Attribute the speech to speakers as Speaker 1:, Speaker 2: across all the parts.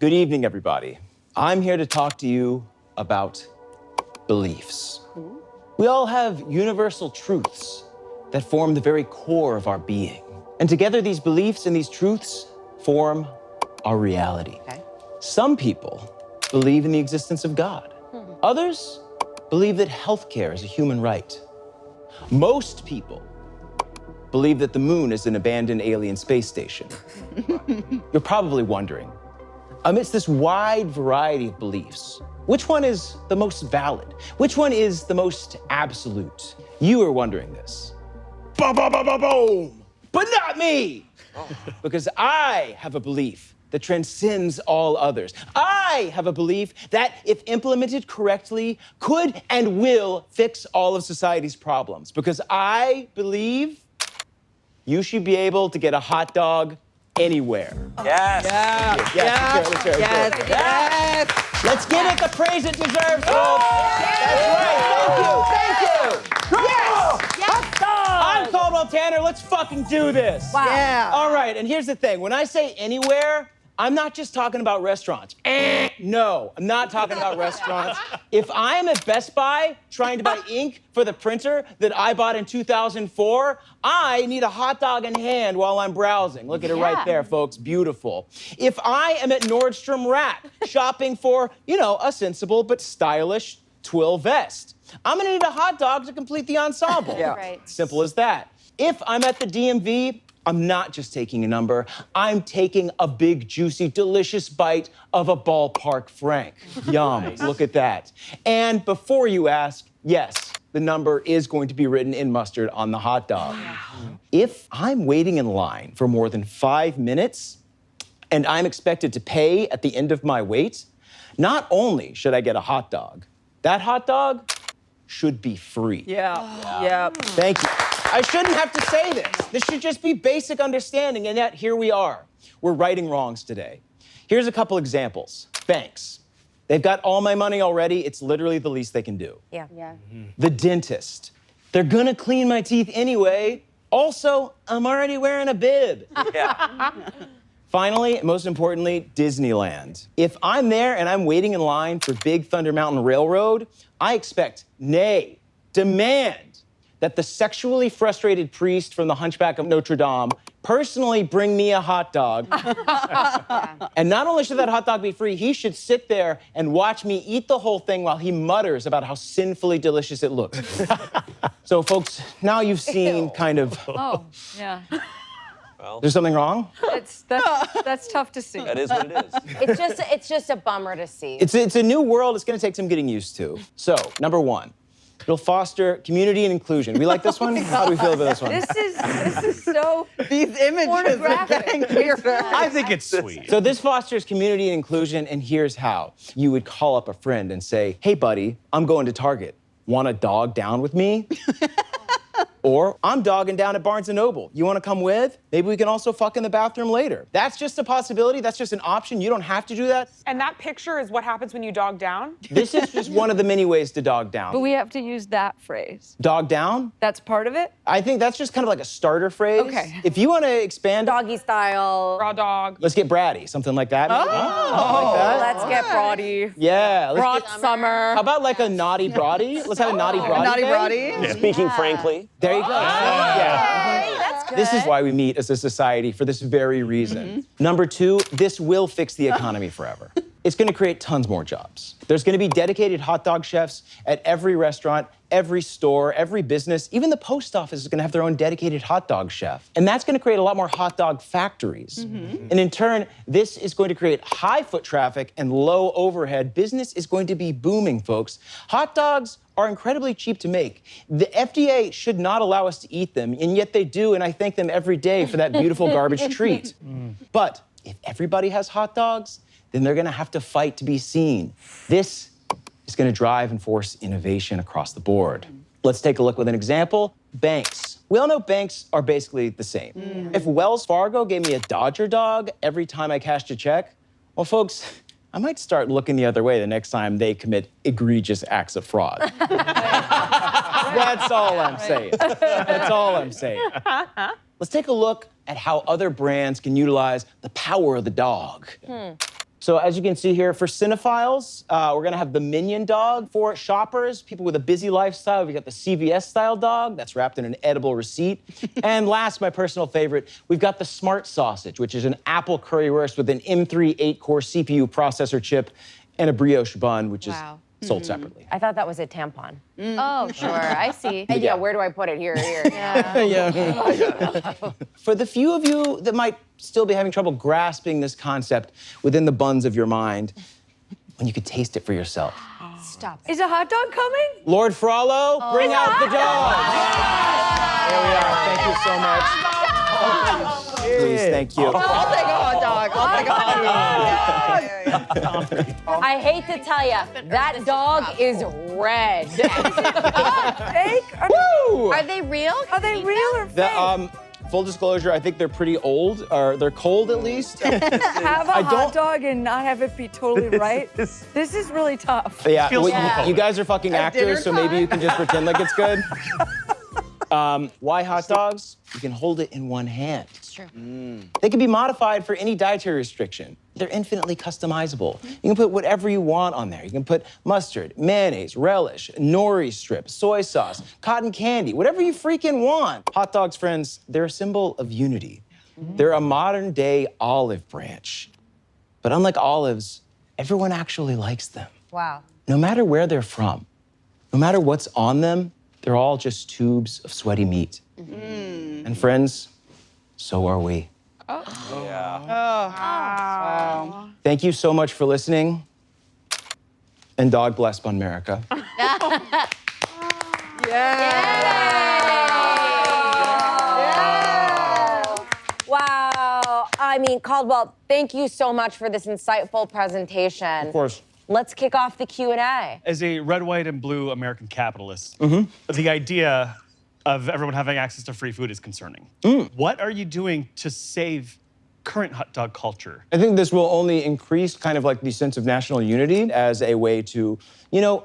Speaker 1: Good evening, everybody. I'm here to talk to you about beliefs. We all have universal truths that form the very core of our being. And together, these beliefs and these truths form our reality.
Speaker 2: Okay.
Speaker 1: Some people believe in the existence of God. Others believe that healthcare is a human right. Most people believe that the moon is an abandoned alien space station. You're probably wondering, amidst this wide variety of beliefs, which one is the most valid? Which one is the most absolute? You are wondering this. Boom, boom, boom, boom, boom. But not me! Because I have a belief that transcends all others. I have a belief that, if implemented correctly, could and will fix all of society's problems. Because I believe you should be able to get a hot dog anywhere.
Speaker 3: Yes.
Speaker 1: Yes. Let's give it the praise it deserves, folks. That's right. Thank you. Yes. I'm Caldwell Tanner. Let's fucking do this.
Speaker 2: Wow. Yeah.
Speaker 1: All right, and here's the thing. When I say anywhere, I'm not just talking about restaurants. No, I'm not talking about restaurants. If I am at Best Buy trying to buy ink for the printer that I bought in 2004, I need a hot dog in hand while I'm browsing. Look at it right there, folks. Beautiful. If I am at Nordstrom Rack shopping for, a sensible but stylish twill vest, I'm gonna need a hot dog to complete the ensemble.
Speaker 2: Right.
Speaker 1: Simple as that. If I'm at the DMV, I'm not just taking a number, I'm taking a big, juicy, delicious bite of a ballpark Frank. Yum, look at that. And before you ask, yes, the number is going to be written in mustard on the hot dog. If I'm waiting in line for more than 5 minutes and I'm expected to pay at the end of my wait, not only should I get a hot dog, that hot dog should be free.
Speaker 2: Yeah.
Speaker 1: Thank you. I shouldn't have to say this. This should just be basic understanding, and yet here we are. We're righting wrongs today. Here's a couple examples. Banks. They've got all my money already. It's literally the least they can do.
Speaker 2: Yeah.
Speaker 1: The dentist. They're gonna clean my teeth anyway. Also, I'm already wearing a bib. Finally, most importantly, Disneyland. If I'm there and I'm waiting in line for Big Thunder Mountain Railroad, I expect, nay, demand, that the sexually frustrated priest from the Hunchback of Notre Dame personally bring me a hot dog. And not only should that hot dog be free, he should sit there and watch me eat the whole thing while he mutters about how sinfully delicious it looks. So, folks, now you've seen kind of...
Speaker 4: Oh, yeah.
Speaker 1: There's something wrong?
Speaker 4: That's tough to see.
Speaker 3: That is what it is.
Speaker 2: It's just a bummer to see.
Speaker 1: It's a new world. It's going to take some getting used to. So, number one, it'll foster community and inclusion. We like this one? How do we feel about this one?
Speaker 4: This is so
Speaker 2: These images are
Speaker 4: pornographic.
Speaker 2: getting weirder.
Speaker 5: I think it's sweet.
Speaker 1: So this fosters community and inclusion, and here's how. You would call up a friend and say, hey, buddy, I'm going to Target. Want a dog down with me? Or, I'm dogging down at Barnes & Noble. You want to come with? Maybe we can also fuck in the bathroom later. That's just a possibility. That's just an option. You don't have to do that.
Speaker 6: And that picture is what happens when you dog down?
Speaker 1: This is just one of the many ways to dog down.
Speaker 4: But we have to use that phrase.
Speaker 1: Dog down?
Speaker 4: That's part of it?
Speaker 1: I think that's just kind of like a starter phrase.
Speaker 4: Okay.
Speaker 1: If you want to expand...
Speaker 2: Doggy style.
Speaker 6: Raw dog.
Speaker 1: Let's get bratty, something like that. Maybe.
Speaker 2: Oh,
Speaker 1: Like that.
Speaker 2: let's get braudy.
Speaker 1: Yeah. Let's
Speaker 2: Broad
Speaker 1: get,
Speaker 2: summer.
Speaker 1: how about like a naughty broady? Let's have a naughty broady.
Speaker 2: Naughty
Speaker 1: day.
Speaker 2: broady.
Speaker 3: Speaking frankly.
Speaker 1: There you go. Yeah.
Speaker 2: That's good.
Speaker 1: This is why we meet as a society, for this very reason. Number two, this will fix the economy forever. It's going to create tons more jobs. There's going to be dedicated hot dog chefs at every restaurant, every store, every business. Even the post office is going to have their own dedicated hot dog chef. And that's going to create a lot more hot dog factories. And in turn, this is going to create high foot traffic and low overhead. Business is going to be booming, folks. Hot dogs are incredibly cheap to make. The FDA should not allow us to eat them, and yet they do, and I thank them every day for that beautiful garbage treat. But if everybody has hot dogs, then they're gonna have to fight to be seen. This is gonna drive and force innovation across the board. Let's take a look with an example. Banks. We all know banks are basically the same. If Wells Fargo gave me a Dodger dog every time I cashed a check, well, folks, I might start looking the other way the next time they commit egregious acts of fraud. That's all I'm saying. That's all I'm saying. Let's take a look at how other brands can utilize the power of the dog. So as you can see here, for cinephiles, we're gonna have the Minion dog. For shoppers, people with a busy lifestyle, we've got the CVS-style dog that's wrapped in an edible receipt. And last, my personal favorite, we've got the Smart Sausage, which is an apple currywurst with an M3 8-core CPU processor chip and a brioche bun, which is sold separately.
Speaker 2: I thought that was a tampon.
Speaker 5: Oh, sure. I see.
Speaker 2: Yeah, where do I put it? Here.
Speaker 1: For the few of you that might still be having trouble grasping this concept within the buns of your mind, when you could taste it for yourself.
Speaker 2: Stop.
Speaker 4: Is a hot dog coming?
Speaker 1: Lord Frollo, bring out the dog. There we are. Thank you so much. Please, thank you.
Speaker 5: I'll take a hot dog. I'll take a hot dog.
Speaker 2: I hate to tell you, that dog is red.
Speaker 4: Fake?
Speaker 1: Woo!
Speaker 5: Are they real?
Speaker 4: Are they real or fake?
Speaker 1: Full disclosure, I think they're pretty old, or they're cold at least.
Speaker 4: Have a
Speaker 1: I
Speaker 4: hot
Speaker 1: don't-
Speaker 4: dog and not have it be totally right? This is really tough.
Speaker 1: Yeah,
Speaker 7: Feels
Speaker 1: you guys are fucking actors, so maybe you can just pretend like it's good. Why hot dogs? You can hold it in one hand.
Speaker 5: It's true.
Speaker 1: They can be modified for any dietary restriction. They're infinitely customizable. You can put whatever you want on there. You can put mustard, mayonnaise, relish, nori strips, soy sauce, cotton candy, whatever you freaking want. Hot dogs, friends, they're a symbol of unity. They're a modern-day olive branch. But unlike olives, everyone actually likes them.
Speaker 2: Wow.
Speaker 1: No matter where they're from, no matter what's on them, they're all just tubes of sweaty meat. And friends, so are we. Thank you so much for listening. And dog bless America.
Speaker 2: Wow. I mean, Caldwell, thank you so much for this insightful presentation.
Speaker 1: Of course.
Speaker 2: Let's kick off the Q&A.
Speaker 7: As a red, white, and blue American capitalist, the idea of everyone having access to free food is concerning. What are you doing to save current hot dog culture?
Speaker 1: I think this will only increase kind of like the sense of national unity as a way to, you know,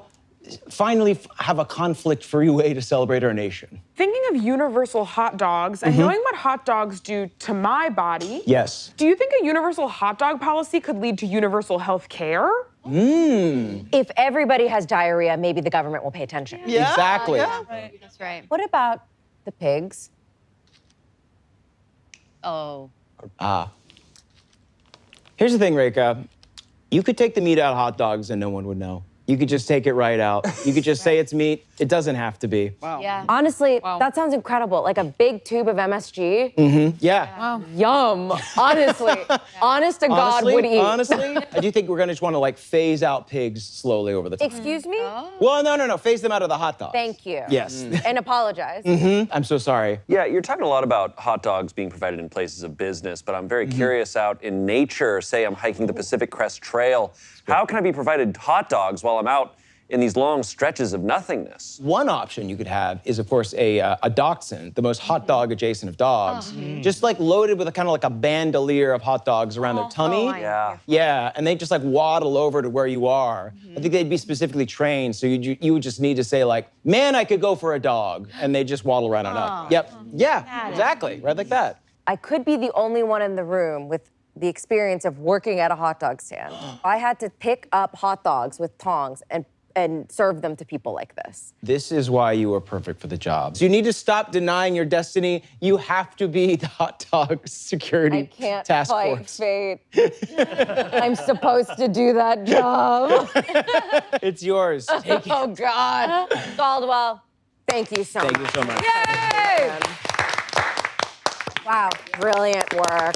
Speaker 1: finally have a conflict-free way to celebrate our nation.
Speaker 6: Thinking of universal hot dogs and knowing what hot dogs do to my body,
Speaker 1: Yes.
Speaker 6: do you think a universal hot dog policy could lead to universal health care?
Speaker 2: If everybody has diarrhea, maybe the government will pay attention.
Speaker 1: Exactly.
Speaker 5: That's right.
Speaker 2: What about the pigs?
Speaker 5: Oh.
Speaker 1: Here's the thing, Reka. You could take the meat out of hot dogs and no one would know. You could just take it right out. You could just say it's meat. It doesn't have to be.
Speaker 5: Yeah.
Speaker 2: Honestly, that sounds incredible. Like a big tube of MSG.
Speaker 1: Yeah.
Speaker 2: Yum. Honestly. Honest to God would eat.
Speaker 1: Honestly, I do think we're gonna just want to like phase out pigs slowly over the time.
Speaker 2: Excuse me?
Speaker 1: Well, no. Phase them out of the hot dogs.
Speaker 2: Thank you.
Speaker 1: Yes.
Speaker 2: And apologize.
Speaker 1: I'm so sorry.
Speaker 3: Yeah, you're talking a lot about hot dogs being provided in places of business, but I'm very curious out in nature. Say I'm hiking the Pacific Crest Trail. How can I be provided hot dogs while I'm out in these long stretches of nothingness?
Speaker 1: One option you could have is, of course, a dachshund, the most hot dog adjacent of dogs, just like loaded with a kind of like a bandolier of hot dogs around their tummy.
Speaker 3: Yeah.
Speaker 1: Yeah, and they just like waddle over to where you are. I think they'd be specifically trained, so you would just need to say like, man, I could go for a dog, and they just waddle right on up. Yep. Yeah, exactly, right like that.
Speaker 2: I could be the only one in the room with the experience of working at a hot dog stand. I had to pick up hot dogs with tongs and serve them to people like this.
Speaker 1: This is why you are perfect for the job. So you need to stop denying your destiny. You have to be the hot dog security
Speaker 2: I can't
Speaker 1: task
Speaker 2: fight
Speaker 1: force.
Speaker 2: fate. I'm supposed to do that job.
Speaker 1: It's yours. Take it.
Speaker 2: Oh, God. Caldwell, thank you so much.
Speaker 1: Thank you so much.
Speaker 2: Wow, brilliant work.